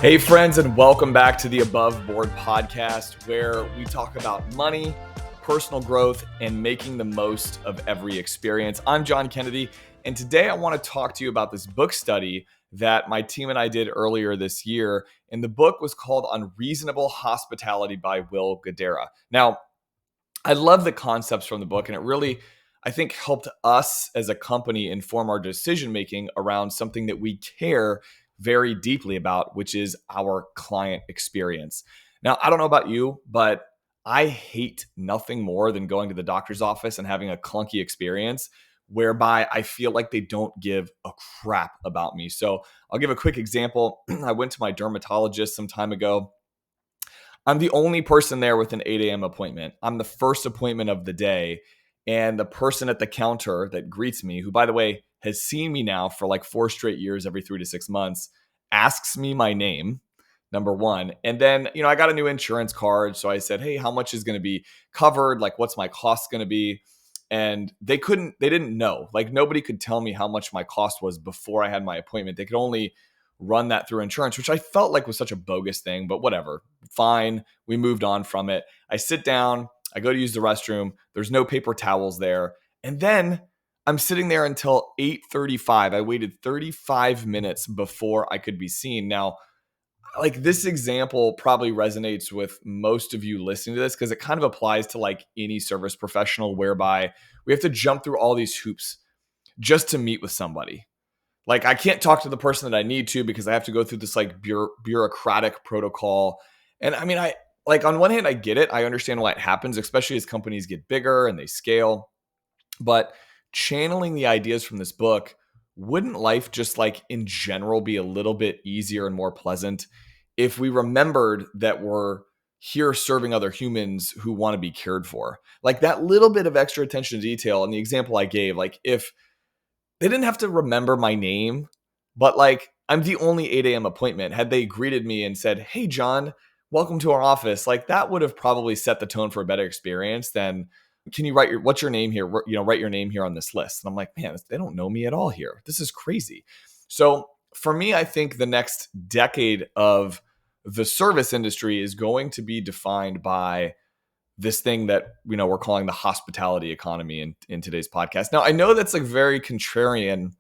Hey, friends, and welcome back to the Above Board podcast, where we talk about money, personal growth, and making the most of every experience. I'm John Kennedy, and today I want to talk to you about this book study that my team and I did earlier this year. And the book was called Unreasonable Hospitality by Will Guidara. Now, I love the concepts from the book, and it really, I think, helped us as a company inform our decision making around something that we care very deeply about, which is our client experience. Now, I don't know about you, but I hate nothing more than going to the doctor's office and having a clunky experience whereby I feel like they don't give a crap about me. So I'll give a quick example. I went to my dermatologist some time ago. I'm the only person there with an 8 a.m. appointment. I'm the first appointment of the day. And the person at the counter that greets me, who, by the way, has seen me now for like 4 straight years, every 3 to 6 months, asks me my name, number one. And then, I got a new insurance card. So I said, hey, how much is going to be covered? Like, what's my cost going to be? And they didn't know. Like, nobody could tell me how much my cost was before I had my appointment. They could only run that through insurance, which I felt like was such a bogus thing, but whatever. Fine. We moved on from it. I sit down, I go to use the restroom. There's no paper towels there. And then I'm sitting there until 8:35. I waited 35 minutes before I could be seen. Now, like, this example probably resonates with most of you listening to this because it kind of applies to like any service professional whereby we have to jump through all these hoops just to meet with somebody. Like, I can't talk to the person that I need to because I have to go through this like bureaucratic protocol. And I mean, I like, on one hand, I get it. I understand why it happens, especially as companies get bigger and they scale. But channeling the ideas from this book, wouldn't life just like in general be a little bit easier and more pleasant if we remembered that we're here serving other humans who want to be cared for? Like, that little bit of extra attention to detail. And the example I gave, like, if they didn't have to remember my name, but like, I'm the only 8 a.m. appointment. Had they greeted me and said, hey, John, welcome to our office, like, that would have probably set the tone for a better experience than, can you what's your name here? Write your name here on this list. And I'm like, man, they don't know me at all here. This is crazy. So for me, I think the next decade of the service industry is going to be defined by this thing that we're calling the hospitality economy in today's podcast. Now, I know that's like very contrarian,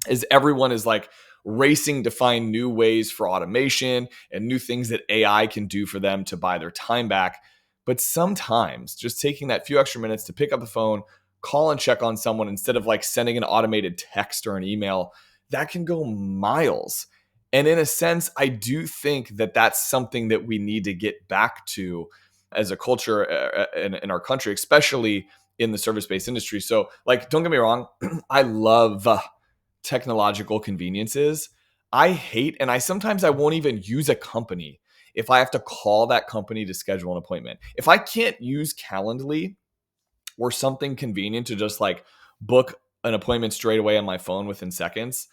as everyone is like racing to find new ways for automation and new things that AI can do for them to buy their time back. But sometimes just taking that few extra minutes to pick up the phone, call and check on someone instead of like sending an automated text or an email, that can go miles. And in a sense, I do think that that's something that we need to get back to as a culture in our country, especially in the service-based industry. So, like, don't get me wrong, I love technological conveniences. I hate, and I won't even use a company if I have to call that company to schedule an appointment. If I can't use Calendly or something convenient to just like book an appointment straight away on my phone within seconds,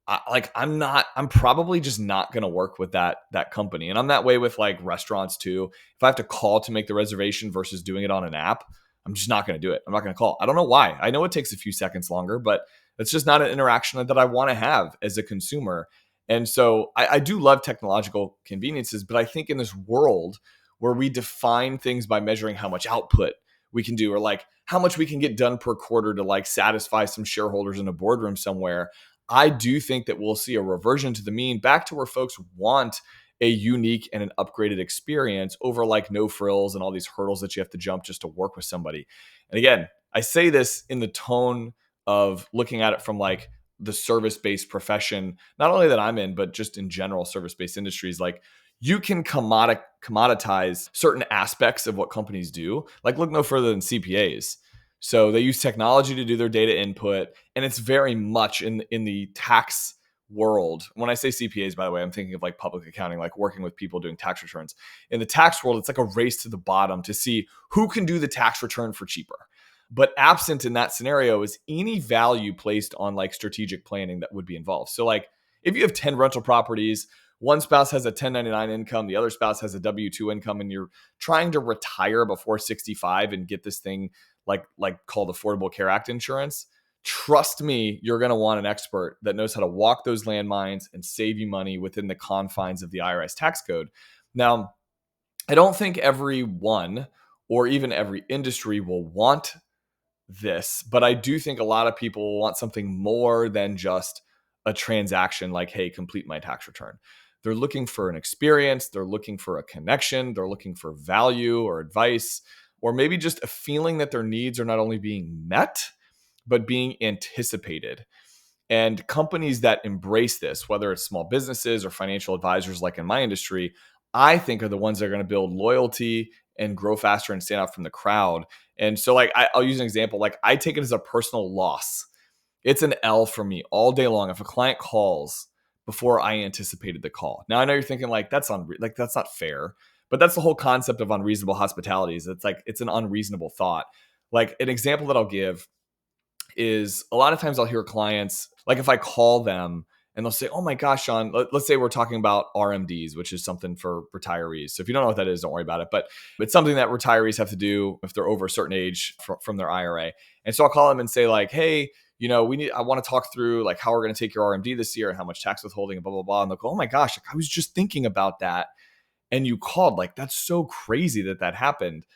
I'm probably just not going to work with that company. And I'm that way with like restaurants too. If I have to call to make the reservation versus doing it on an app, I'm just not going to do it. I'm not going to call. I don't know why. I know it takes a few seconds longer, but it's just not an interaction that I want to have as a consumer. And so I do love technological conveniences, but I think in this world where we define things by measuring how much output we can do, or like how much we can get done per quarter to like satisfy some shareholders in a boardroom somewhere, I do think that we'll see a reversion to the mean, back to where folks want a unique and an upgraded experience over like no frills and all these hurdles that you have to jump just to work with somebody. And again, I say this in the tone of looking at it from like the service-based profession, not only that I'm in, but just in general service-based industries. Like, you can commoditize certain aspects of what companies do. Like, look no further than CPAs. So they use technology to do their data input, and it's very much in the tax world. When I say CPAs, by the way, I'm thinking of like public accounting, like working with people doing tax returns. In the tax world, it's like a race to the bottom to see who can do the tax return for cheaper. But absent in that scenario is any value placed on like strategic planning that would be involved. So like, if you have 10 rental properties, one spouse has a 1099 income, the other spouse has a W-2 income, and you're trying to retire before 65 and get this thing like called Affordable Care Act insurance, trust me, you're going to want an expert that knows how to walk those landmines and save you money within the confines of the IRS tax code. Now, I don't think everyone or even every industry will want this, but I do think a lot of people want something more than just a transaction like, hey, complete my tax return. They're looking for an experience, they're looking for a connection, they're looking for value or advice, or maybe just a feeling that their needs are not only being met, but being anticipated. And companies that embrace this, whether it's small businesses or financial advisors like in my industry, I think are the ones that are going to build loyalty and grow faster and stand out from the crowd. And so, like, I'll use an example. Like, I take it as a personal loss. It's an L for me all day long if a client calls before I anticipated the call. Now, I know you're thinking like that's not fair, but that's the whole concept of unreasonable hospitality. Is it's like it's an unreasonable thought. Like an example that I'll give is a lot of times I'll hear clients, like if I call them and they'll say, oh my gosh, Sean, let's say we're talking about RMDs, which is something for retirees. So if you don't know what that is, don't worry about it. But it's something that retirees have to do if they're over a certain age from their IRA. And so I'll call them and say like, hey, I want to talk through like how we're going to take your RMD this year and how much tax withholding and blah, blah, blah. And they'll go, oh my gosh, like, I was just thinking about that. And you called, like, that's so crazy that happened.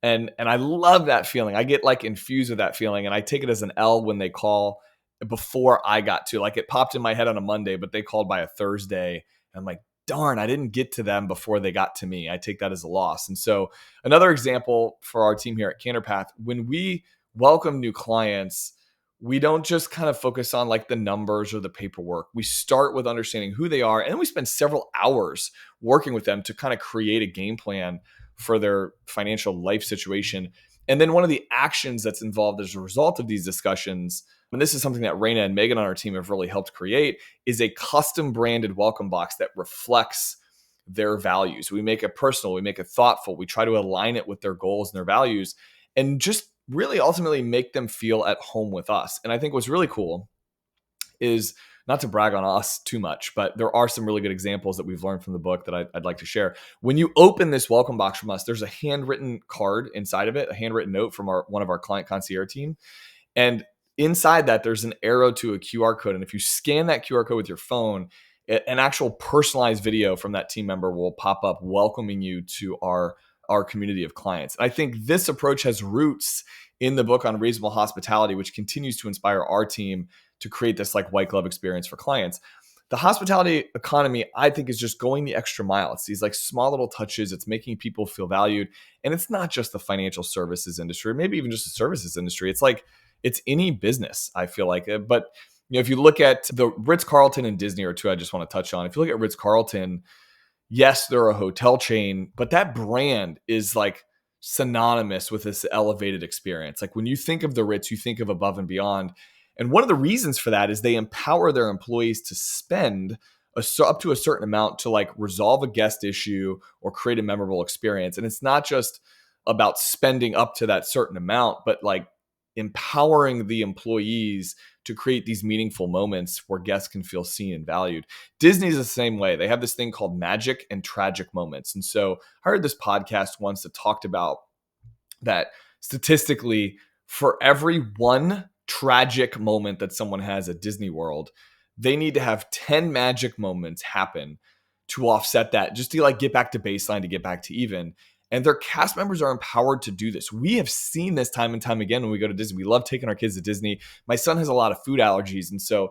And I love that feeling. I get like infused with that feeling, and I take it as an L when they call before I got to. Like, it popped in my head on a Monday, but they called by a Thursday. And I'm like, darn, I didn't get to them before they got to me. I take that as a loss. And so another example for our team here at Canterpath, when we welcome new clients, we don't just kind of focus on like the numbers or the paperwork. We start with understanding who they are, and then we spend several hours working with them to kind of create a game plan for their financial life situation. And then one of the actions that's involved as a result of these discussions, and this is something that Raina and Megan on our team have really helped create, is a custom branded welcome box that reflects their values. We make it personal, we make it thoughtful, we try to align it with their goals and their values, and just really ultimately make them feel at home with us. And I think what's really cool is, not to brag on us too much, but there are some really good examples that we've learned from the book that I'd like to share. When you open this welcome box from us, there's a handwritten card inside of it, a handwritten note from one of our client concierge team. And inside that, there's an arrow to a QR code. And if you scan that QR code with your phone, an actual personalized video from that team member will pop up welcoming you to our community of clients. And I think this approach has roots in the book Unreasonable Hospitality, which continues to inspire our team to create this like white glove experience for clients. The hospitality economy, I think, is just going the extra mile. It's these like small little touches. It's making people feel valued. And it's not just the financial services industry, or maybe even just the services industry. It's like, it's any business, I feel like. But if you look at the Ritz-Carlton and Disney are two I just want to touch on. If you look at Ritz-Carlton, yes, they're a hotel chain, but that brand is like synonymous with this elevated experience. Like when you think of the Ritz, you think of above and beyond. And one of the reasons for that is they empower their employees to spend up to a certain amount to like resolve a guest issue or create a memorable experience. And it's not just about spending up to that certain amount, but like empowering the employees to create these meaningful moments where guests can feel seen and valued. Disney's the same way. They have this thing called magic and tragic moments. And so I heard this podcast once that talked about that statistically, for every one tragic moment that someone has at Disney World, they need to have 10 magic moments happen to offset that, just to like get back to baseline, to get back to even. And their cast members are empowered to do this. We have seen this time and time again when we go to Disney. We love taking our kids to Disney. My son has a lot of food allergies. And so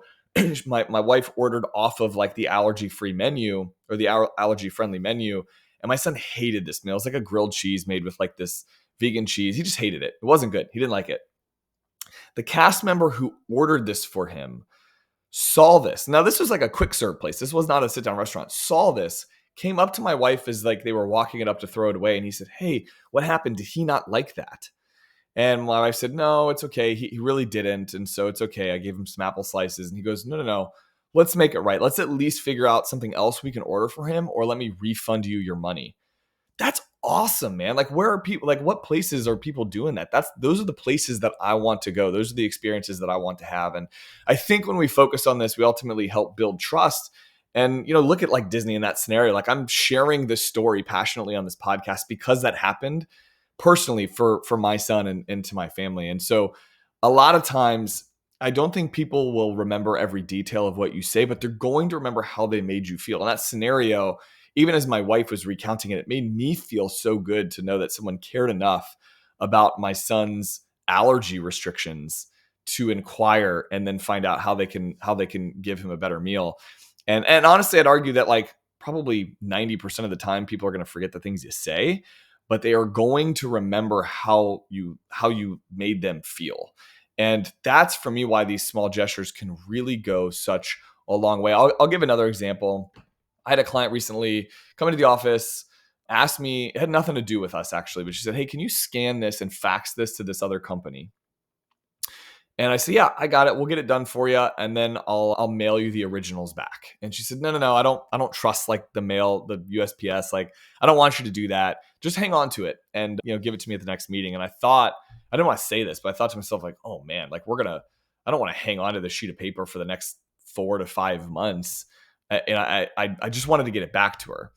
my wife ordered off of like the allergy-free menu or the allergy-friendly menu. And my son hated this meal. It was like a grilled cheese made with like this vegan cheese. He just hated it. It wasn't good. He didn't like it. The cast member who ordered this for him saw this. Now, this was like a quick serve place. This was not a sit-down restaurant. Saw this, came up to my wife as like they were walking it up to throw it away. And he said, hey, what happened? Did he not like that? And my wife said, no, it's okay. He really didn't. And so it's okay. I gave him some apple slices. And he goes, no. Let's make it right. Let's at least figure out something else we can order for him, or let me refund you your money. That's awesome, man. Like, where are people, like what places are people doing that? Those are the places that I want to go. Those are the experiences that I want to have. And I think when we focus on this, we ultimately help build trust. And, look at like Disney in that scenario. Like, I'm sharing this story passionately on this podcast because that happened personally for my son and to my family. And so a lot of times I don't think people will remember every detail of what you say, but they're going to remember how they made you feel. In that scenario, even as my wife was recounting it, it made me feel so good to know that someone cared enough about my son's allergy restrictions to inquire and then find out how they can give him a better meal. And honestly, I'd argue that like probably 90% of the time people are going to forget the things you say, but they are going to remember how you made them feel. And that's for me why these small gestures can really go such a long way. I'll give another example. I had a client recently come into the office, asked me, it had nothing to do with us actually, but she said, "Hey, can you scan this and fax this to this other company?" And I said, "Yeah, I got it. We'll get it done for you, and then I'll mail you the originals back." And she said, "No, I don't trust like the mail, the USPS. Like, I don't want you to do that. Just hang on to it and give it to me at the next meeting." And I thought, I didn't want to say this, but I thought to myself, like, "Oh man, like I don't want to hang on to this sheet of paper for the next 4 to 5 months." And I just wanted to get it back to her.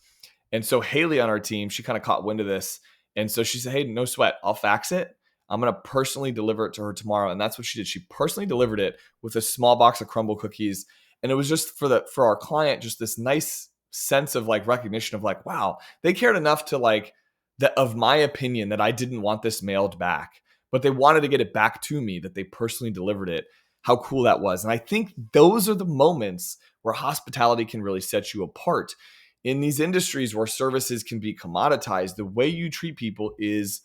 And so Haley on our team, she kind of caught wind of this. And so she said, "Hey, no sweat. I'll fax it. I'm going to personally deliver it to her tomorrow." And that's what she did. She personally delivered it with a small box of crumble cookies. And it was just for our client, just this nice sense of like recognition of like, wow, they cared enough to like that of my opinion that I didn't want this mailed back, but they wanted to get it back to me, that they personally delivered it. How cool that was. And I think those are the moments where hospitality can really set you apart. In these industries where services can be commoditized, the way you treat people is,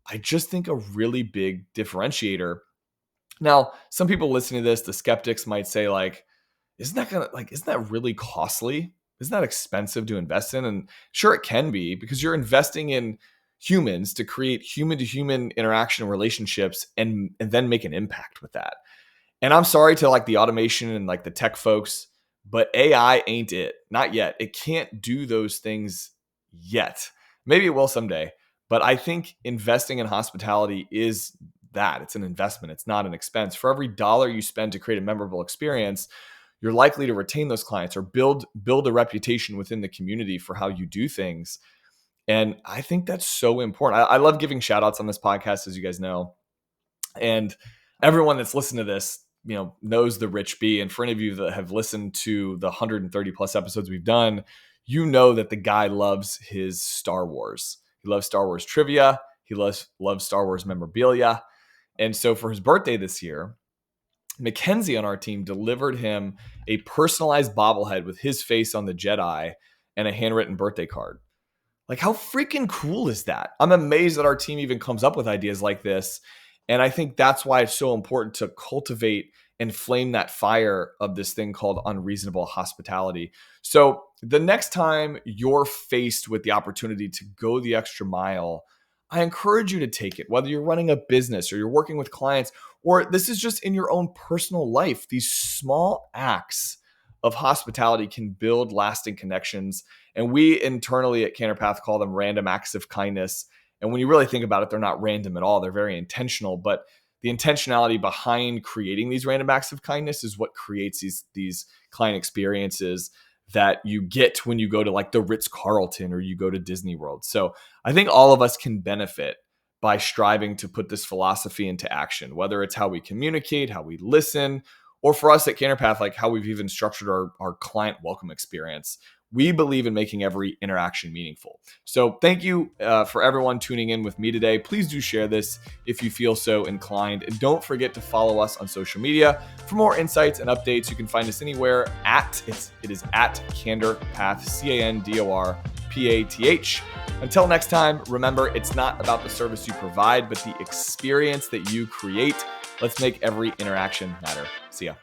I just think, a really big differentiator. Now, some people listening to this, the skeptics might say like, isn't that really costly? Isn't that expensive to invest in? And sure, it can be, because you're investing in humans to create human to human interaction and relationships and then make an impact with that. And I'm sorry to like the automation and like the tech folks, but AI ain't it. Not yet. It can't do those things yet. Maybe it will someday. But I think investing in hospitality is that. It's an investment. It's not an expense. For every dollar you spend to create a memorable experience, you're likely to retain those clients or build a reputation within the community for how you do things. And I think that's so important. I love giving shout outs on this podcast, as you guys know. And everyone that's listened to this, knows the Rich B. And for any of you that have listened to the 130 plus episodes we've done, you know that the guy loves his Star Wars. He loves Star Wars trivia. He loves Star Wars memorabilia. And so for his birthday this year, Mackenzie on our team delivered him a personalized bobblehead with his face on the Jedi and a handwritten birthday card. Like, how freaking cool is that? I'm amazed that our team even comes up with ideas like this. And I think that's why it's so important to cultivate and flame that fire of this thing called unreasonable hospitality. So the next time you're faced with the opportunity to go the extra mile, I encourage you to take it, whether you're running a business or you're working with clients, or this is just in your own personal life. These small acts of hospitality can build lasting connections. And we internally at Canterpath call them random acts of kindness. And when you really think about it, they're not random at all. They're very intentional. But the intentionality behind creating these random acts of kindness is what creates these client experiences that you get when you go to like the Ritz-Carlton or you go to Disney World. So I think all of us can benefit by striving to put this philosophy into action, whether it's how we communicate, how we listen, or for us at Canterpath, like how we've even structured our client welcome experience. We believe in making every interaction meaningful. So thank you for everyone tuning in with me today. Please do share this if you feel so inclined. And don't forget to follow us on social media for more insights and updates. You can find us anywhere it is at Candorpath, CANDORPATH. Until next time, remember, it's not about the service you provide, but the experience that you create. Let's make every interaction matter. See ya.